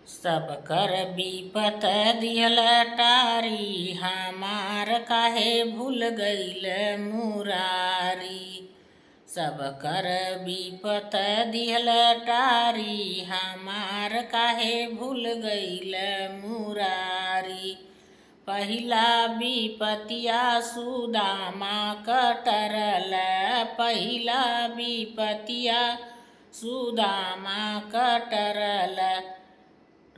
सब कर विपत दिहल टारी, हमार काहे भूल गईल मुरारी। सब कर विपत दिहल टारी, हमार काहे भूल गईल मुरारी। पहिला विपतिया सुदामा कटरल, पहिला विपतिया सुदामा कटरल।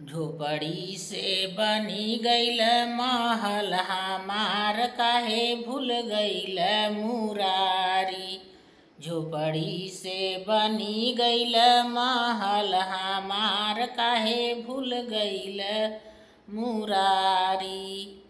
झोपड़ी से बनी गईल महल, हमार काहे भूल गईल मुरारी। झोपड़ी से बनी गईल महल, हमार काहे भूल गईल मुरारी।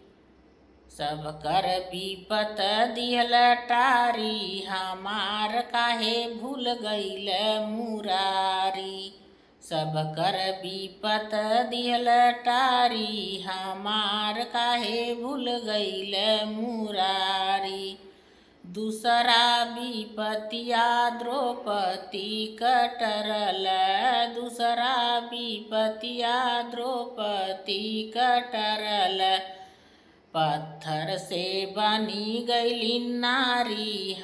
सब कर विपत दिहल टारी, हमार काहे भूल गईल मुरारी। सब कर विपत दिहल टारी, हमार काहे भूल गईल मुरारी। दूसरा विपतिया द्रौपदी कटरल, दूसरा विपतिया द्रौपदी कटरल। पत्थर से बनी गईली नारी,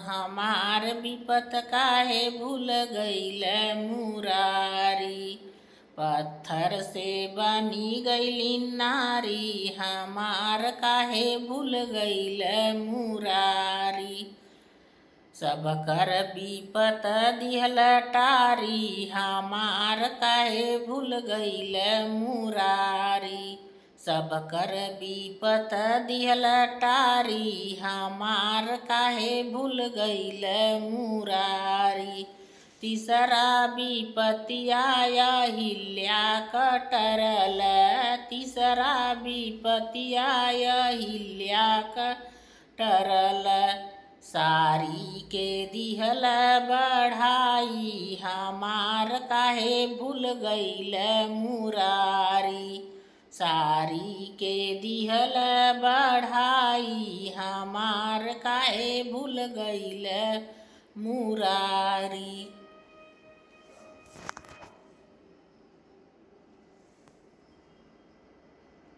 हमार विपत काहे भूल गईल मुरारी। पत्थर से बनी गईली नारी, हमार काहे भूल गईल मुरारी। सब कर विपत दिहल टारी, हमार काहे भूल गईल मुरारी। सब कर विपत दिहल टारी, हमार काहे भूल गईल मुरारी। तीसरा विपतिया अहिल्या कटरल, तीसरा विपतिया अहिल्या कटरल। सारी के दिहल बढ़ाई, हमार काहे भूल गईल मुरारी। सारी के दिहल बढ़ाई, हमार काहे भूल गईल मुरारी।